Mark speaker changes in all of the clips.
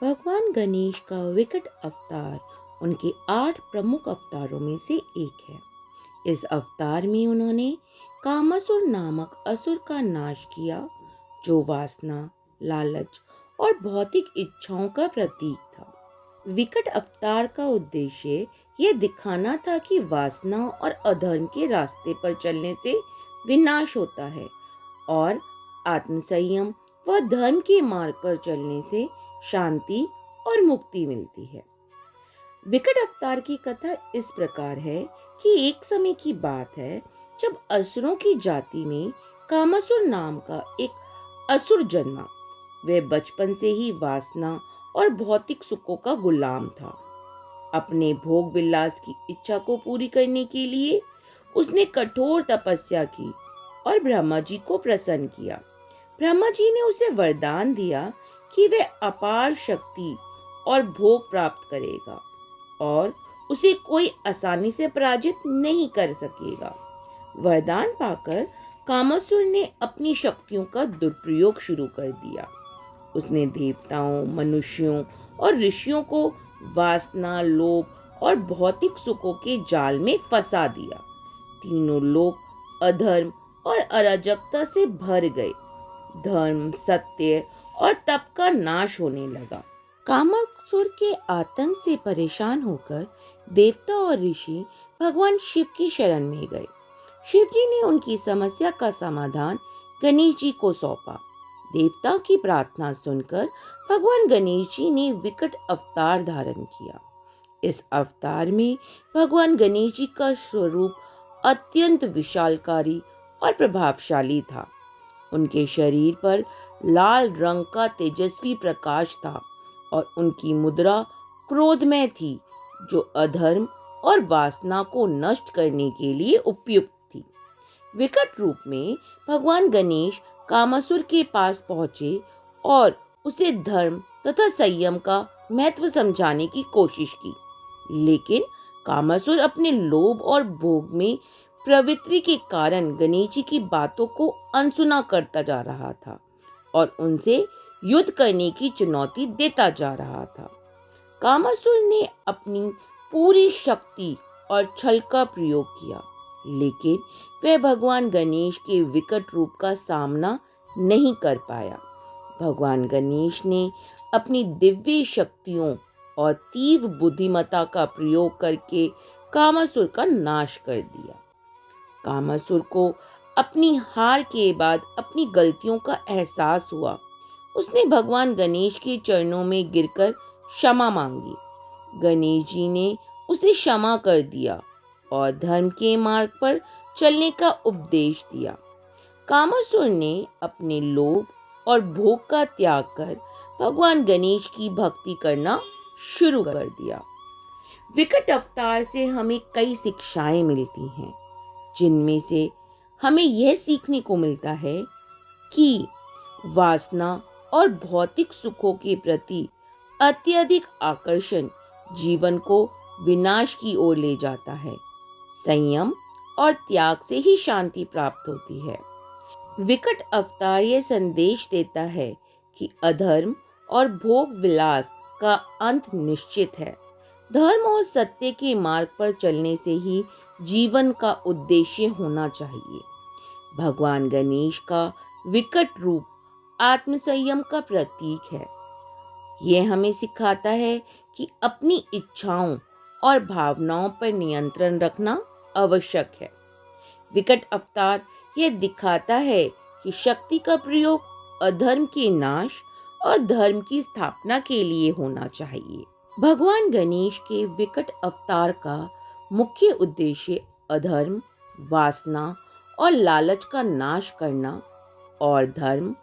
Speaker 1: भगवान गणेश का विकट अवतार उनके 8 प्रमुख अवतारों में से एक है। इस अवतार में उन्होंने कामासुर नामक असुर का नाश किया, जो वासना, लालच और भौतिक इच्छाओं का प्रतीक था। विकट अवतार का उद्देश्य यह दिखाना था कि वासना और अधर्म के रास्ते पर चलने से विनाश होता है और आत्मसंयम व धर्म के मार्ग पर चलने से शांति और मुक्ति मिलती है। विकट अवतार की कथा इस प्रकार है कि एक समय की बात है जब असुरों की जाति में कामासुर नाम का एक असुर जन्मा। वह बचपन से ही वासना और भौतिक सुखों का गुलाम था। अपने भोग विलास की इच्छा को पूरी करने के लिए उसने कठोर तपस्या की और ब्रह्मा जी को प्रसन्न किया। ब्रह्मा जी ने उसे वरदान दिया कि वह अपार शक्ति और भोग प्राप्त करेगा और उसे कोई आसानी से पराजित नहीं कर सकेगा। वरदान पाकर कामासुर ने अपनी शक्तियों का दुरुपयोग शुरू कर दिया। उसने देवताओं, मनुष्यों और ऋषियों को वासना, लोभ और भौतिक सुखों के जाल में फंसा दिया। तीनों लोग अधर्म और अराजकता से भर गए। धर्म, सत्य और तप का नाश होने लगा। कामासुर के आतंक से परेशान होकर देवता और ऋषि भगवान शिव की शरण में गए। शिव जी ने उनकी समस्या का समाधान गणेश जी को सौंपा। देवता की प्रार्थना सुनकर भगवान गणेश जी ने विकट अवतार धारण किया। इस अवतार में भगवान गणेश जी का स्वरूप अत्यंत विशालकारी और प्रभावशाली था। उनके शरीर पर लाल रंग का तेजस्वी प्रकाश था और उनकी मुद्रा क्रोधमय थी, जो अधर्म और वासना को नष्ट करने के लिए उपयुक्त थी। विकट रूप में भगवान गणेश कामासुर के पास पहुंचे और उसे धर्म तथा संयम का महत्व समझाने की कोशिश की, लेकिन कामासुर अपने लोभ और भोग में प्रवृत्ति के कारण गणेश जी की बातों को अनसुना करता जा रहा था और उनसे युद्ध करने की चुनौती देता जा रहा था। कामासुर ने अपनी पूरी शक्ति और छल का प्रयोग किया, लेकिन वह भगवान गणेश के विकट रूप का सामना नहीं कर पाया। भगवान गणेश ने अपनी दिव्य शक्तियों और तीव्र बुद्धिमत्ता का प्रयोग करके कामासुर का नाश कर दिया। कामासुर को अपनी हार के बाद अपनी गलतियों का एहसास हुआ। उसने भगवान गणेश के चरणों में गिरकर क्षमा मांगी। गणेश जी ने उसे क्षमा कर दिया और धर्म के मार्ग पर चलने का उपदेश दिया। कामासुर ने अपने लोभ और भोग का त्याग कर भगवान गणेश की भक्ति करना शुरू कर दिया। विकट अवतार से हमें कई शिक्षाएं मिलती हैं, जिनमें से हमें यह सीखने को मिलता है कि वासना और भौतिक सुखों के प्रति अत्यधिक आकर्षण जीवन को विनाश की ओर ले जाता है। संयम और त्याग से ही शांति प्राप्त होती है। विकट अवतार यह संदेश देता है कि अधर्म और भोग विलास का अंत निश्चित है। धर्म और सत्य के मार्ग पर चलने से ही जीवन का उद्देश्य होना चाहिए। भगवान गणेश का विकट रूप आत्मसंयम का प्रतीक है। यह हमें सिखाता है कि अपनी इच्छाओं और भावनाओं पर नियंत्रण रखना आवश्यक है। विकट अवतार यह दिखाता है कि शक्ति का प्रयोग अधर्म के नाश और धर्म की स्थापना के लिए होना चाहिए। भगवान गणेश के विकट अवतार का मुख्य उद्देश्य अधर्म, वासना और लालच का नाश करना और धर्म,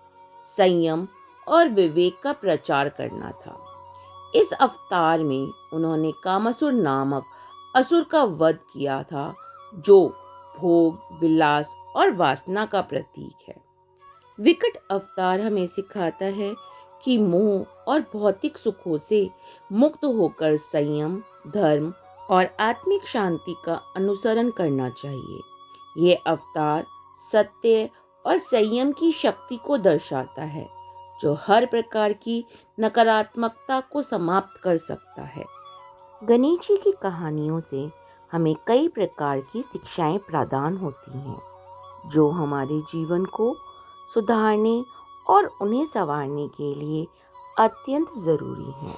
Speaker 1: संयम और विवेक का प्रचार करना था। इस अवतार में उन्होंने कामासुर नामक असुर का वध किया था, जो भोग, विलास और वासना का प्रतीक है। विकट अवतार हमें सिखाता है कि मोह और भौतिक सुखों से मुक्त होकर संयम, धर्म और आत्मिक शांति का अनुसरण करना चाहिए। ये अवतार सत्य और संयम की शक्ति को दर्शाता है, जो हर प्रकार की नकारात्मकता को समाप्त कर सकता है। गणेश जी की कहानियों से हमें कई प्रकार की शिक्षाएं प्रदान होती हैं, जो हमारे जीवन को सुधारने और उन्हें संवारने के लिए अत्यंत ज़रूरी हैं।